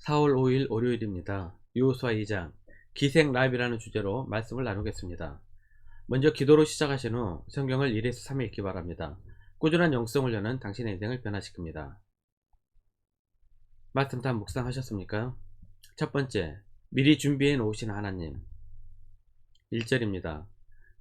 4월 5일 월요일입니다. 여호수아 2장 기생 라합이라는 주제로 말씀을 나누겠습니다. 먼저 기도로 시작하신 후 성경을 1에서 3일 읽기 바랍니다. 꾸준한 영성을 여는 당신의 인생을 변화시킵니다. 말씀 다 묵상하셨습니까? 첫 번째, 미리 준비해 놓으신 하나님. 1절입니다.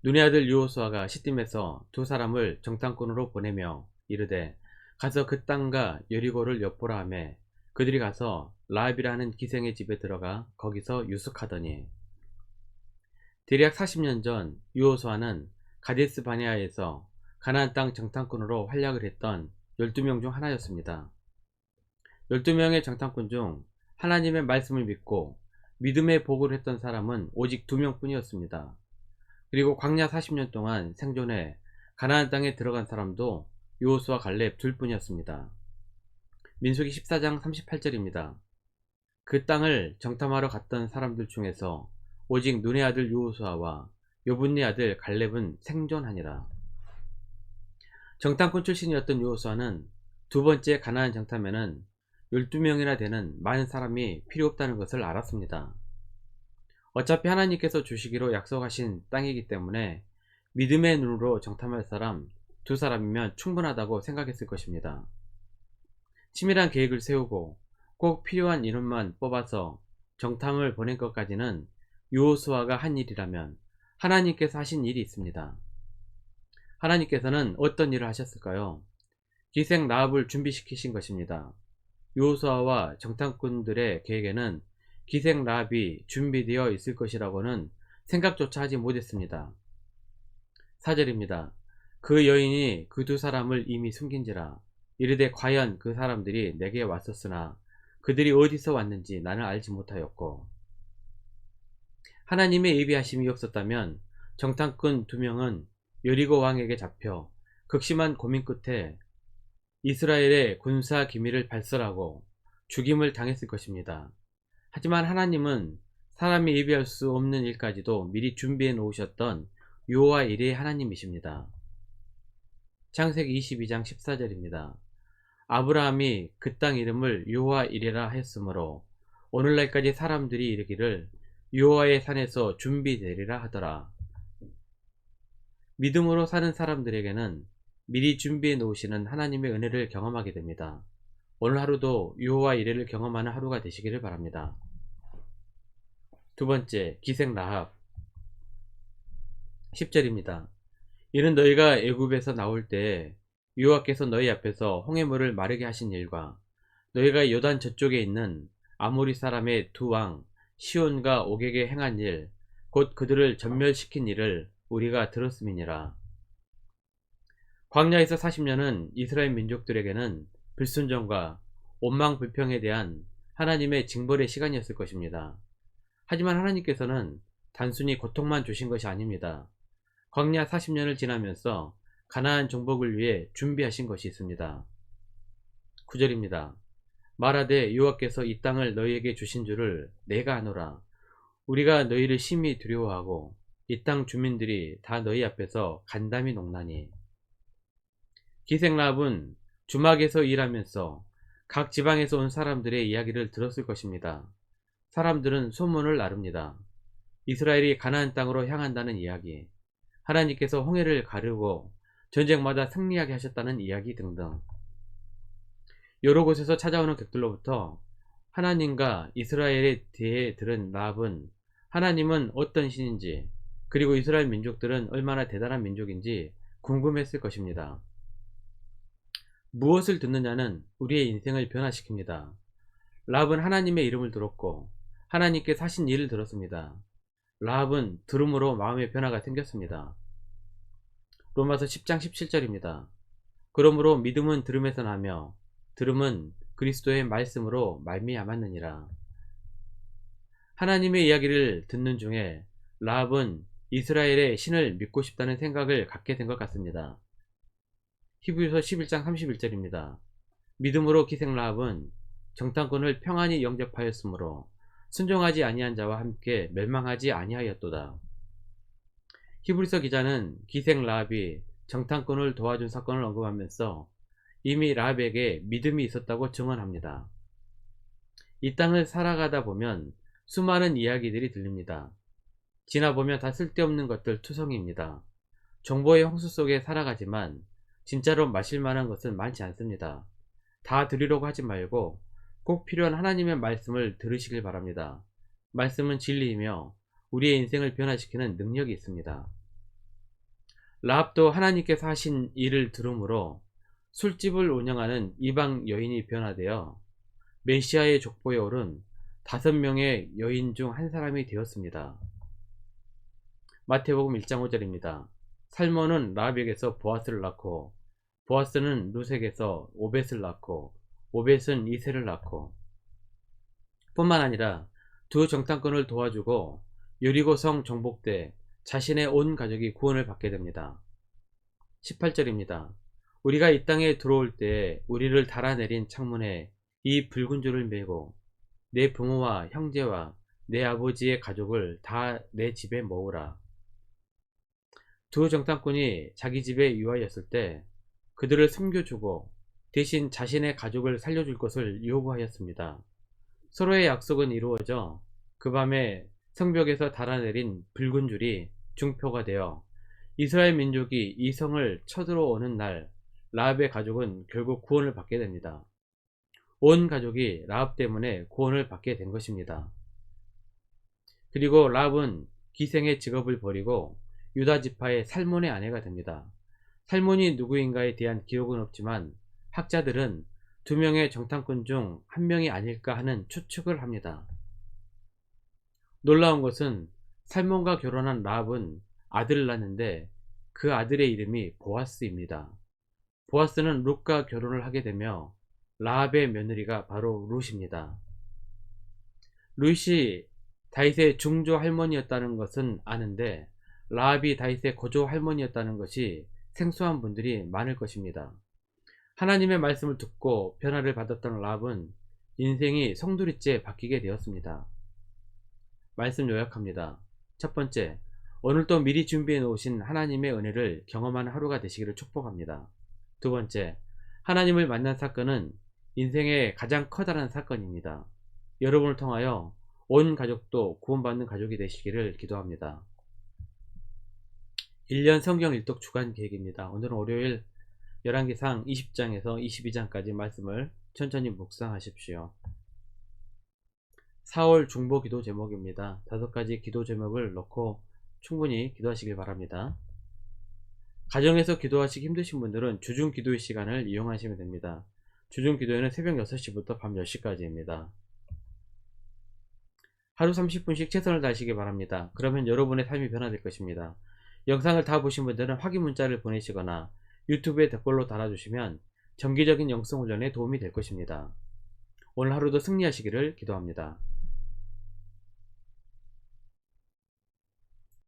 눈의 아들 여호수아가 시딤에서 두 사람을 정탐꾼으로 보내며 이르되 가서 그 땅과 여리고를 엿보라 하매 그들이 가서 라합이라는 기생의 집에 들어가 거기서 유숙하더니, 대략 40년 전 여호수아는 가데스 바네아에서 가나안 땅 정탐꾼으로 활약을 했던 12명 중 하나였습니다. 12명의 정탐꾼 중 하나님의 말씀을 믿고 믿음의 보고를 했던 사람은 오직 2명 뿐이었습니다. 그리고 광야 40년 동안 생존해 가나안 땅에 들어간 사람도 여호수아 갈렙 둘 뿐이었습니다. 민수기 14장 38절입니다. 그 땅을 정탐하러 갔던 사람들 중에서 오직 눈의 아들 여호수아와 요분네 아들 갈렙은 생존하니라. 정탐꾼 출신이었던 여호수아는 두 번째 가나안 정탐에는 12명이나 되는 많은 사람이 필요 없다는 것을 알았습니다. 어차피 하나님께서 주시기로 약속하신 땅이기 때문에 믿음의 눈으로 정탐할 사람 두 사람이면 충분하다고 생각했을 것입니다. 치밀한 계획을 세우고 꼭 필요한 인원만 뽑아서 정탐을 보낸 것까지는 여호수아가 한 일이라면 하나님께서 하신 일이 있습니다. 하나님께서는 어떤 일을 하셨을까요? 기생 라합을 준비시키신 것입니다. 여호수아와 정탐꾼들의 계획에는 기생 라합이 준비되어 있을 것이라고는 생각조차 하지 못했습니다. 4절입니다. 그 여인이 그 두 사람을 이미 숨긴지라 이르되 과연 그 사람들이 내게 왔었으나 그들이 어디서 왔는지 나는 알지 못하였고, 하나님의 예비하심이 없었다면 정탐꾼 2명은 여리고 왕에게 잡혀 극심한 고민 끝에 이스라엘의 군사 기밀을 발설하고 죽임을 당했을 것입니다. 하지만 하나님은 사람이 예비할 수 없는 일까지도 미리 준비해 놓으셨던 여호와 일의 하나님이십니다. 창세기 22장 14절입니다. 아브라함이 그 땅 이름을 여호와 이레라 했으므로 오늘날까지 사람들이 이르기를 여호와의 산에서 준비되리라 하더라. 믿음으로 사는 사람들에게는 미리 준비해 놓으시는 하나님의 은혜를 경험하게 됩니다. 오늘 하루도 여호와 이레를 경험하는 하루가 되시기를 바랍니다. 두 번째, 기생 라합. 10절입니다. 이는 너희가 애굽에서 나올 때에 여호와께서 너희 앞에서 홍해물을 마르게 하신 일과 너희가 요단 저쪽에 있는 아모리 사람의 두 왕 시온과 옥에게 행한 일, 곧 그들을 전멸시킨 일을 우리가 들었음이니라. 광야에서 40년은 이스라엘 민족들에게는 불순종과 원망불평에 대한 하나님의 징벌의 시간이었을 것입니다. 하지만 하나님께서는 단순히 고통만 주신 것이 아닙니다. 광야 40년을 지나면서 가나안 정복을 위해 준비하신 것이 있습니다. 9절입니다. 말하되 여호와께서 이 땅을 너희에게 주신 줄을 내가 아노라. 우리가 너희를 심히 두려워하고 이 땅 주민들이 다 너희 앞에서 간담이 녹나니. 기생 라합은 주막에서 일하면서 각 지방에서 온 사람들의 이야기를 들었을 것입니다. 사람들은 소문을 나릅니다. 이스라엘이 가나안 땅으로 향한다는 이야기, 하나님께서 홍해를 가르고 전쟁마다 승리하게 하셨다는 이야기 등등. 여러 곳에서 찾아오는 객들로부터 하나님과 이스라엘에 대해 들은 라합은 하나님은 어떤 신인지, 그리고 이스라엘 민족들은 얼마나 대단한 민족인지 궁금했을 것입니다. 무엇을 듣느냐는 우리의 인생을 변화시킵니다. 라합은 하나님의 이름을 들었고 하나님께서 하신 일을 들었습니다. 라합은 들음으로 마음의 변화가 생겼습니다. 로마서 10장 17절입니다. 그러므로 믿음은 들음에서 나며 들음은 그리스도의 말씀으로 말미암았느니라. 하나님의 이야기를 듣는 중에 라합은 이스라엘의 신을 믿고 싶다는 생각을 갖게 된 것 같습니다. 히브리서 11장 31절입니다. 믿음으로 기생 라합은 정탐꾼을 평안히 영접하였으므로 순종하지 아니한 자와 함께 멸망하지 아니하였도다. 히브리서 기자는 기생 라합이 정탐꾼을 도와준 사건을 언급하면서 이미 라합에게 믿음이 있었다고 증언합니다. 이 땅을 살아가다 보면 수많은 이야기들이 들립니다. 지나보면 다 쓸데없는 것들 투성이입니다. 정보의 홍수 속에 살아가지만 진짜로 마실 만한 것은 많지 않습니다. 다 들으려고 하지 말고 꼭 필요한 하나님의 말씀을 들으시길 바랍니다. 말씀은 진리이며 우리의 인생을 변화시키는 능력이 있습니다. 라합도 하나님께서 하신 일을 들음으로 술집을 운영하는 이방 여인이 변화되어 메시아의 족보에 오른 5명의 여인 중 한 사람이 되었습니다. 마태복음 1장 5절입니다. 살몬은 라합에게서 보아스를 낳고 보아스는 루색에서 오벳을 낳고 오벳은 이새를 낳고 뿐만 아니라 두 정탐꾼을 도와주고 여리고성 정복 때 자신의 온 가족이 구원을 받게 됩니다. 18절입니다. 우리가 이 땅에 들어올 때 우리를 달아내린 창문에 이 붉은 줄을 메고 내 부모와 형제와 내 아버지의 가족을 다 내 집에 모으라. 두 정탐꾼이 자기 집에 유하였을 때 그들을 숨겨주고 대신 자신의 가족을 살려줄 것을 요구하였습니다. 서로의 약속은 이루어져 그 밤에 성벽에서 달아내린 붉은 줄이 중표가 되어 이스라엘 민족이 이 성을 쳐들어오는 날 라합의 가족은 결국 구원을 받게 됩니다. 온 가족이 라합 때문에 구원을 받게 된 것입니다. 그리고 라합은 기생의 직업을 버리고 유다 지파의 살몬의 아내가 됩니다. 살몬이 누구인가에 대한 기록은 없지만 학자들은 2명의 정탐꾼 중 1명이 아닐까 하는 추측을 합니다. 놀라운 것은 살몬과 결혼한 라합은 아들을 낳는데 그 아들의 이름이 보아스입니다. 보아스는 룻과 결혼을 하게 되며 라합의 며느리가 바로 룻입니다. 룻이 다윗의 중조 할머니였다는 것은 아는데 라합이 다윗의 거조 할머니였다는 것이 생소한 분들이 많을 것입니다. 하나님의 말씀을 듣고 변화를 받았던 라합은 인생이 송두리째 바뀌게 되었습니다. 말씀 요약합니다. 첫 번째, 오늘도 미리 준비해 놓으신 하나님의 은혜를 경험하는 하루가 되시기를 축복합니다. 두 번째, 하나님을 만난 사건은 인생의 가장 커다란 사건입니다. 여러분을 통하여 온 가족도 구원받는 가족이 되시기를 기도합니다. 1년 성경 일독 주간 계획입니다. 오늘은 월요일 열왕기상 20장에서 22장까지 말씀을 천천히 묵상하십시오. 4월 중보 기도 제목입니다. 5가지 기도 제목을 넣고 충분히 기도하시길 바랍니다. 가정에서 기도하시기 힘드신 분들은 주중 기도의 시간을 이용하시면 됩니다. 주중 기도에는 새벽 6시부터 밤 10시까지입니다. 하루 30분씩 최선을 다하시기 바랍니다. 그러면 여러분의 삶이 변화될 것입니다. 영상을 다 보신 분들은 확인 문자를 보내시거나 유튜브에 댓글로 달아주시면 정기적인 영성 훈련에 도움이 될 것입니다. 오늘 하루도 승리하시기를 기도합니다.